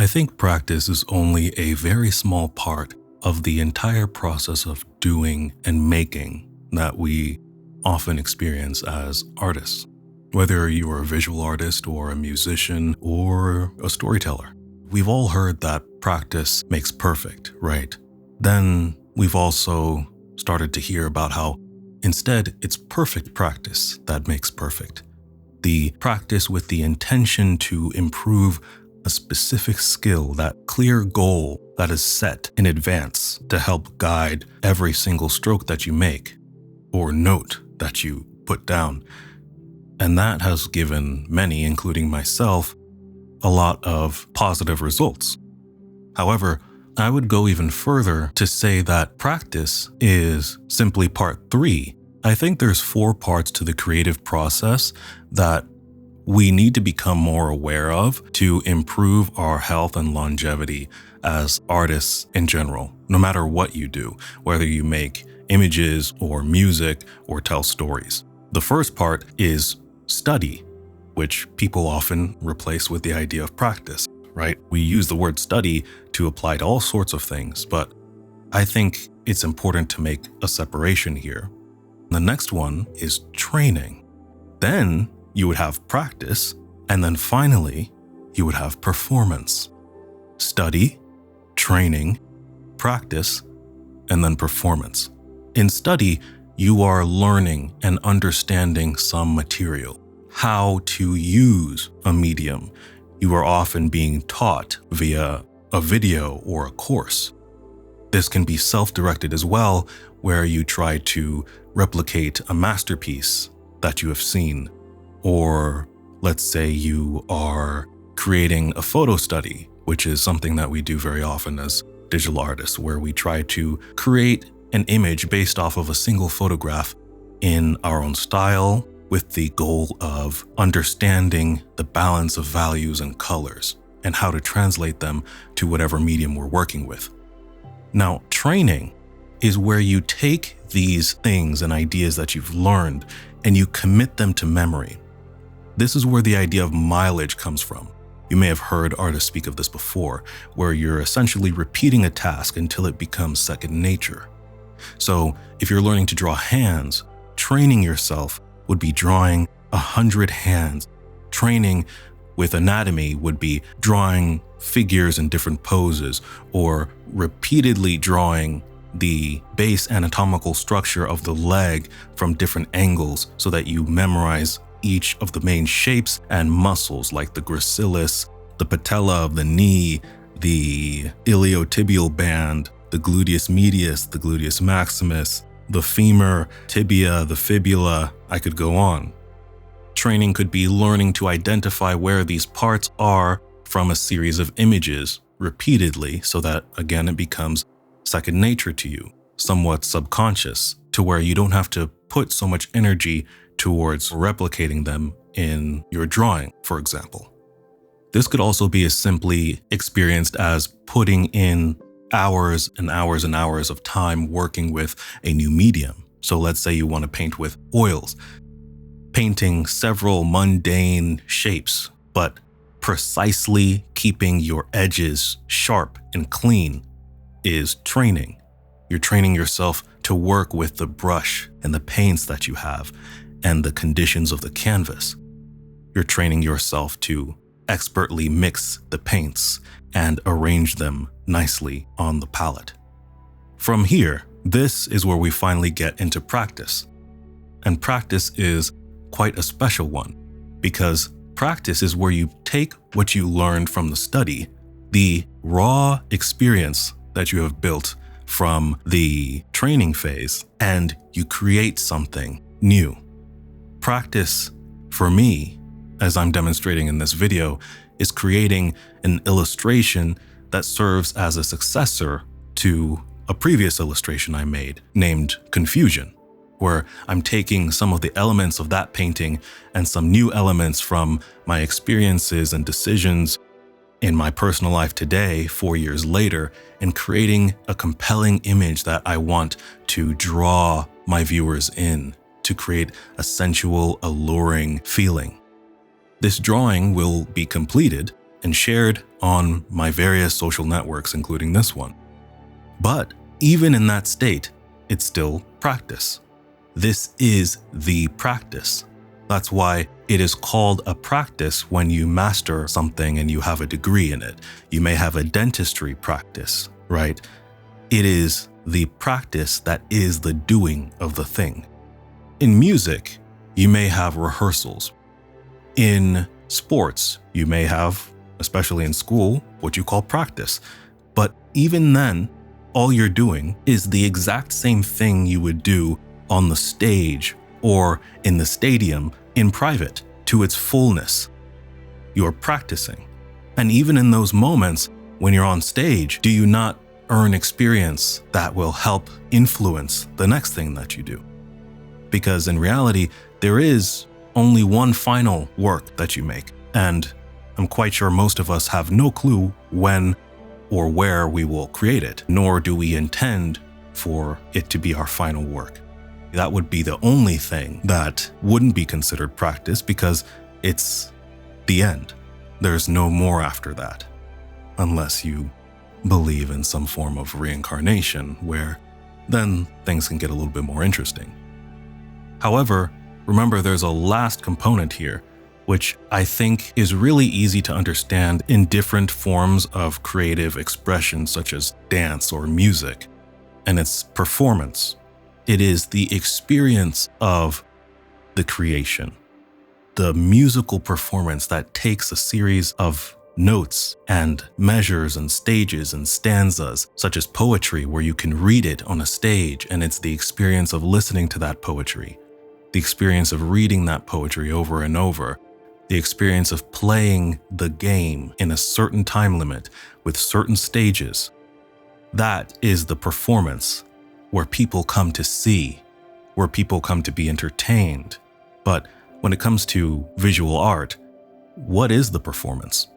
I think practice is only a very small part of the entire process of doing and making that we often experience as artists. Whether you are a visual artist or a musician or a storyteller, we've all heard that practice makes perfect, right? Then we've also started to hear about how instead it's perfect practice that makes perfect. The practice with the intention to improve a specific skill, that clear goal that is set in advance to help guide every single stroke that you make or note that you put down. And that has given many, including myself, a lot of positive results. However, I would go even further to say that practice is simply part 3. I think there's 4 parts to the creative process that we need to become more aware of to improve our health and longevity as artists in general, no matter what you do, whether you make images or music or tell stories. The first part is study, which people often replace with the idea of practice, right? We use the word study to apply to all sorts of things, but I think it's important to make a separation here. The next one is training. Then you would have practice, and then finally, you would have performance. Study, training, practice, and then performance. In study, you are learning and understanding some material, how to use a medium. You are often being taught via a video or a course. This can be self-directed as well, where you try to replicate a masterpiece that you have seen. Or let's say you are creating a photo study, which is something that we do very often as digital artists, where we try to create an image based off of a single photograph in our own style with the goal of understanding the balance of values and colors and how to translate them to whatever medium we're working with. Now, training is where you take these things and ideas that you've learned and you commit them to memory. This is where the idea of mileage comes from. You may have heard artists speak of this before, where you're essentially repeating a task until it becomes second nature. So if you're learning to draw hands, training yourself would be drawing 100 hands. Training with anatomy would be drawing figures in different poses, or repeatedly drawing the base anatomical structure of the leg from different angles so that you memorize each of the main shapes and muscles like the gracilis, the patella of the knee, the iliotibial band, the gluteus medius, the gluteus maximus, the femur, tibia, the fibula. I could go on. Training could be learning to identify where these parts are from a series of images repeatedly so that, again, it becomes second nature to you, somewhat subconscious, to where you don't have to put so much energy towards replicating them in your drawing, for example. This could also be as simply experienced as putting in hours and hours and hours of time working with a new medium. So let's say you want to paint with oils. Painting several mundane shapes, but precisely keeping your edges sharp and clean is training. You're training yourself to work with the brush and the paints that you have and the conditions of the canvas. You're training yourself to expertly mix the paints and arrange them nicely on the palette. From here, this is where we finally get into practice. And practice is quite a special one, because practice is where you take what you learned from the study, the raw experience that you have built from the training phase, and you create something new. Practice, for me, as I'm demonstrating in this video, is creating an illustration that serves as a successor to a previous illustration I made named Confusion, where I'm taking some of the elements of that painting and some new elements from my experiences and decisions in my personal life today, 4 years later, and creating a compelling image that I want to draw my viewers in, to create a sensual, alluring feeling. This drawing will be completed and shared on my various social networks, including this one. But even in that state, it's still practice. This is the practice. That's why it is called a practice when you master something and you have a degree in it. You may have a dentistry practice, right? It is the practice that is the doing of the thing. In music, you may have rehearsals. In sports, you may have, especially in school, what you call practice. But even then, all you're doing is the exact same thing you would do on the stage or in the stadium in private to its fullness. You're practicing. And even in those moments when you're on stage, do you not earn experience that will help influence the next thing that you do? Because in reality, there is only one final work that you make. And I'm quite sure most of us have no clue when or where we will create it, nor do we intend for it to be our final work. That would be the only thing that wouldn't be considered practice because it's the end. There's no more after that, unless you believe in some form of reincarnation, where then things can get a little bit more interesting. However, remember there's a last component here, which I think is really easy to understand in different forms of creative expression such as dance or music, and it's performance. It is the experience of the creation, the musical performance that takes a series of notes and measures and stages and stanzas, such as poetry where you can read it on a stage, and it's the experience of listening to that poetry, the experience of reading that poetry over and over, the experience of playing the game in a certain time limit with certain stages. That is the performance where people come to see, where people come to be entertained. But when it comes to visual art, what is the performance?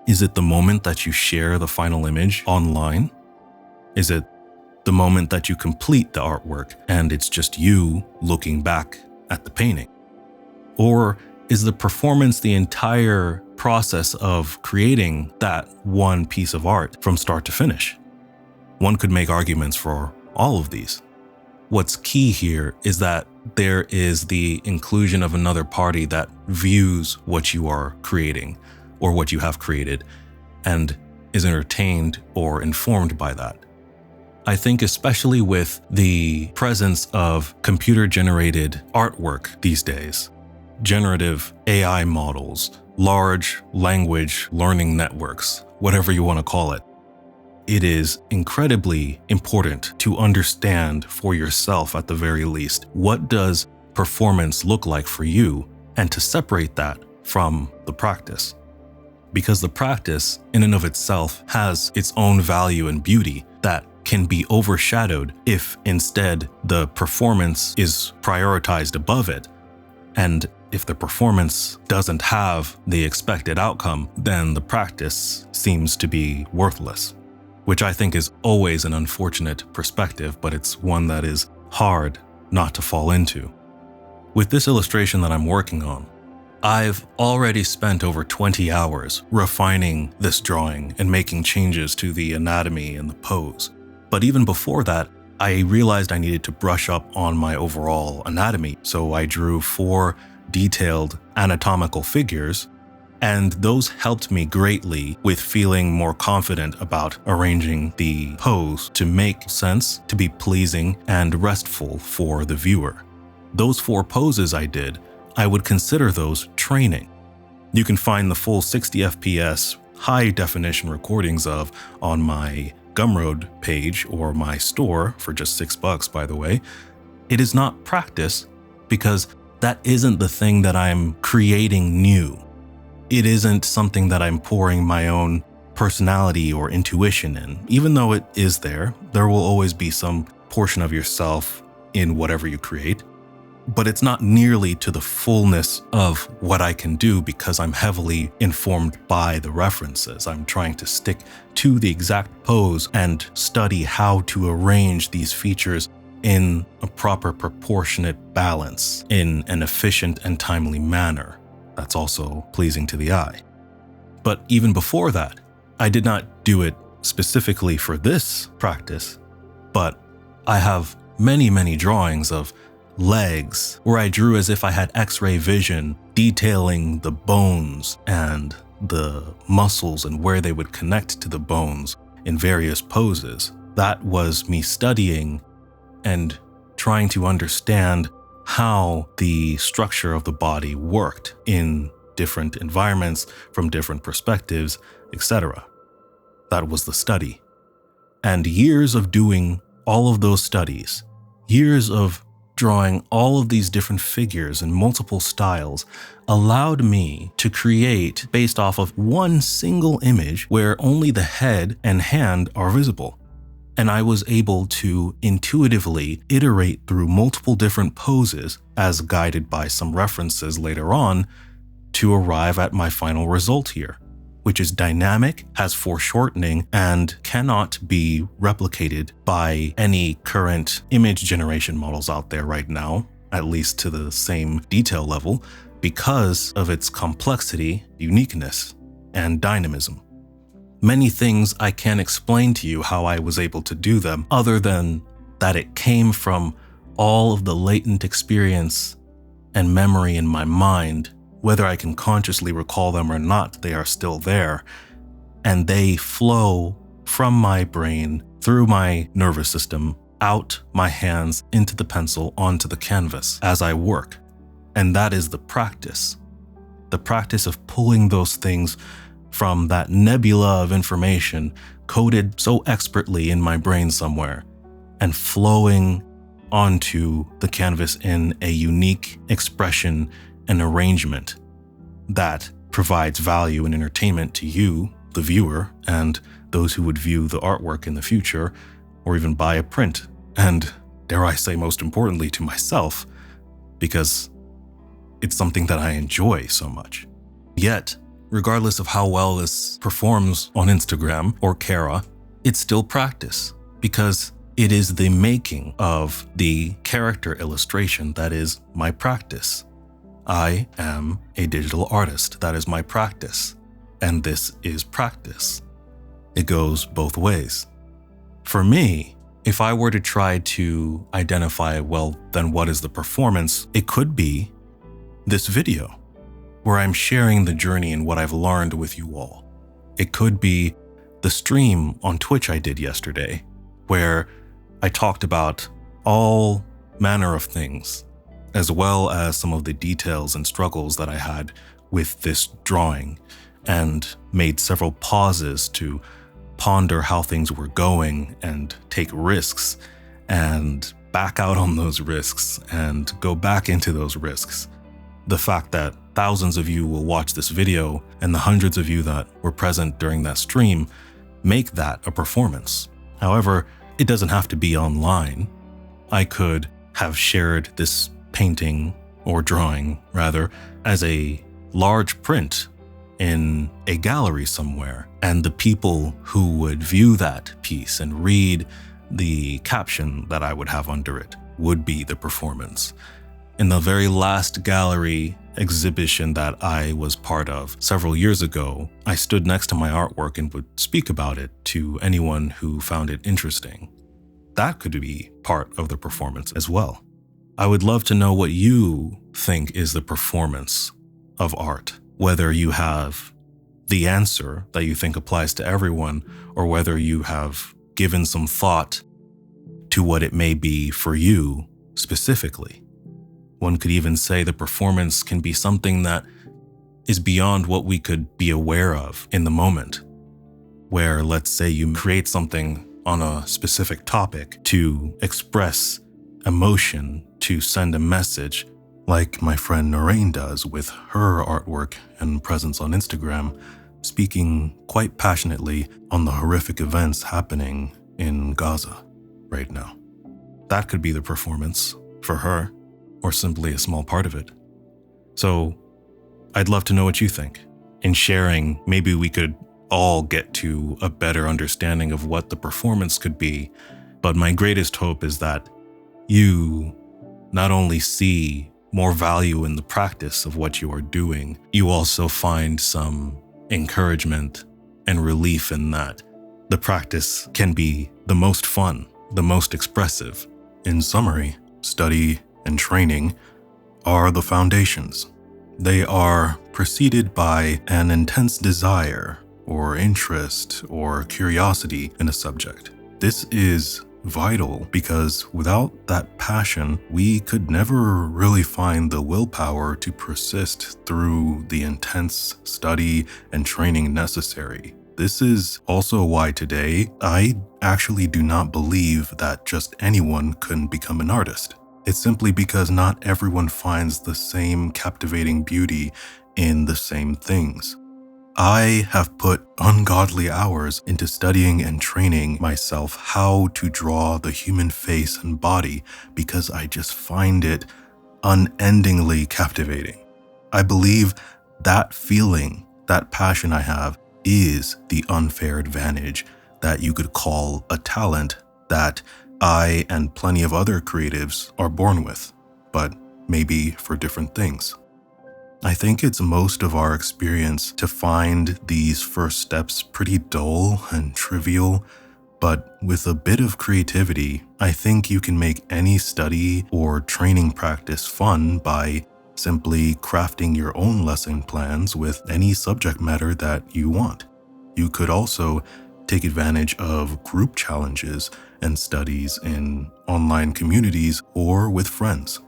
Is it the moment that you share the final image online? Is it the moment that you complete the artwork and it's just you looking back at the painting? Or is the performance the entire process of creating that one piece of art from start to finish? One could make arguments for all of these. What's key here is that there is the inclusion of another party that views what you are creating or what you have created and is entertained or informed by that. I think especially with the presence of computer-generated artwork these days, generative AI models, large language learning networks, whatever you want to call it, it is incredibly important to understand for yourself at the very least, what does performance look like for you, and to separate that from the practice. Because the practice in and of itself has its own value and beauty that can be overshadowed if instead the performance is prioritized above it. And if the performance doesn't have the expected outcome, then the practice seems to be worthless, which I think is always an unfortunate perspective, but it's one that is hard not to fall into. With this illustration that I'm working on, I've already spent over 20 hours refining this drawing and making changes to the anatomy and the pose. But even before that, I realized I needed to brush up on my overall anatomy, so I drew 4 detailed anatomical figures, and those helped me greatly with feeling more confident about arranging the pose to make sense, to be pleasing and restful for the viewer. Those 4 poses I did, I would consider those training. You can find the full 60 FPS high definition recordings of on my Gumroad page or my store for just $6, by the way. It is not practice because that isn't the thing that I'm creating new. It isn't something that I'm pouring my own personality or intuition in. Even though it is there will always be some portion of yourself in whatever you create. But it's not nearly to the fullness of what I can do because I'm heavily informed by the references. I'm trying to stick to the exact pose and study how to arrange these features in a proper proportionate balance in an efficient and timely manner that's also pleasing to the eye. But even before that, I did not do it specifically for this practice, but I have many, many drawings of legs where I drew as if I had X-ray vision, detailing the bones and the muscles and where they would connect to the bones in various poses. That was me studying and trying to understand how the structure of the body worked in different environments, from different perspectives, etc. That was the study. And years of doing all of those studies, years of drawing all of these different figures in multiple styles, allowed me to create based off of one single image where only the head and hand are visible. And I was able to intuitively iterate through multiple different poses, as guided by some references later on, to arrive at my final result here, which is dynamic, has foreshortening, and cannot be replicated by any current image generation models out there right now, at least to the same detail level, because of its complexity, uniqueness, and dynamism. Many things I can't explain to you how I was able to do them, other than that it came from all of the latent experience and memory in my mind. Whether I can consciously recall them or not, they are still there, and they flow from my brain, through my nervous system, out my hands, into the pencil, onto the canvas as I work. And that is the practice of pulling those things from that nebula of information coded so expertly in my brain somewhere and flowing onto the canvas in a unique expression and arrangement that provides value and entertainment to you, the viewer, and those who would view the artwork in the future or even buy a print. And dare I say, most importantly, to myself, because it's something that I enjoy so much. Yet, regardless of how well this performs on Instagram or Kara, it's still practice, because it is the making of the character illustration that is my practice. I am a digital artist. That is my practice. And this is practice. It goes both ways. For me, if I were to try to identify, well, then what is the performance? It could be this video, where I'm sharing the journey and what I've learned with you all. It could be the stream on Twitch I did yesterday, where I talked about all manner of things, as well as some of the details and struggles that I had with this drawing, and made several pauses to ponder how things were going and take risks and back out on those risks and go back into those risks. The fact that thousands of you will watch this video and the hundreds of you that were present during that stream make that a performance. However, it doesn't have to be online. I could have shared this painting, or drawing rather, as a large print in a gallery somewhere, and the people who would view that piece and read the caption that I would have under it would be the performance. In the very last gallery exhibition that I was part of several years ago, I stood next to my artwork and would speak about it to anyone who found it interesting. That could be part of the performance as well. I would love to know what you think is the performance of art, whether you have the answer that you think applies to everyone, or whether you have given some thought to what it may be for you specifically. One could even say the performance can be something that is beyond what we could be aware of in the moment, where, let's say, you create something on a specific topic to express emotion, to send a message, like my friend Noreen does with her artwork and presence on Instagram, speaking quite passionately on the horrific events happening in Gaza right now. That could be the performance for her, or simply a small part of it. So I'd love to know what you think. In sharing, maybe we could all get to a better understanding of what the performance could be. But my greatest hope is that you not only see more value in the practice of what you are doing, you also find some encouragement and relief in that the practice can be the most fun, the most expressive. In summary, study and training are the foundations. They are preceded by an intense desire or interest or curiosity in a subject. This is vital because without that passion, we could never really find the willpower to persist through the intense study and training necessary. This is also why today I actually do not believe that just anyone can become an artist. It's simply because not everyone finds the same captivating beauty in the same things. I have put ungodly hours into studying and training myself how to draw the human face and body because I just find it unendingly captivating. I believe that feeling, that passion I have, is the unfair advantage that you could call a talent that I and plenty of other creatives are born with, but maybe for different things. I think it's most of our experience to find these first steps pretty dull and trivial, but with a bit of creativity, I think you can make any study or training practice fun by simply crafting your own lesson plans with any subject matter that you want. You could also take advantage of group challenges and studies in online communities or with friends.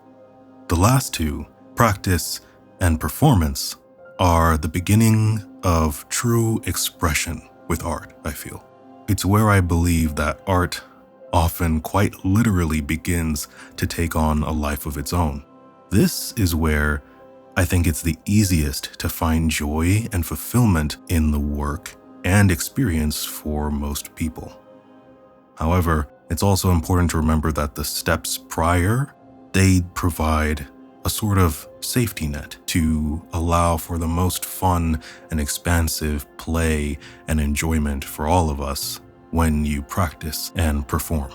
The last two, practice and performance, are the beginning of true expression with art, I feel. It's where I believe that art often quite literally begins to take on a life of its own. This is where I think it's the easiest to find joy and fulfillment in the work and experience for most people. However, it's also important to remember that the steps prior, they provide a sort of safety net to allow for the most fun and expansive play and enjoyment for all of us when you practice and perform.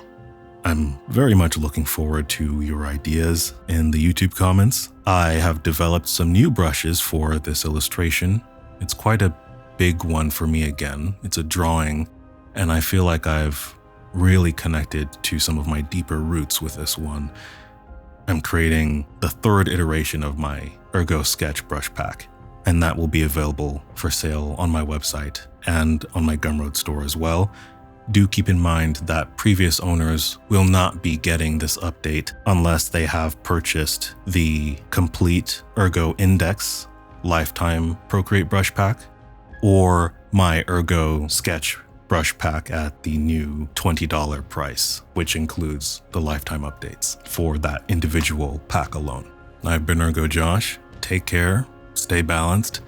I'm very much looking forward to your ideas in the YouTube comments. I have developed some new brushes for this illustration. It's quite a big one for me again. It's a drawing, and I feel like I've really connected to some of my deeper roots with this one. I'm creating the third iteration of my Ergo Sketch brush pack, and that will be available for sale on my website and on my Gumroad store as well. Do keep in mind that previous owners will not be getting this update unless they have purchased the complete Ergo Index Lifetime Procreate Brush Pack or my Ergo Sketch brush pack at the new $20 price, which includes the lifetime updates for that individual pack alone. I've been Ergo Josh. Take care, stay balanced,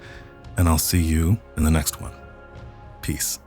and I'll see you in the next one. Peace.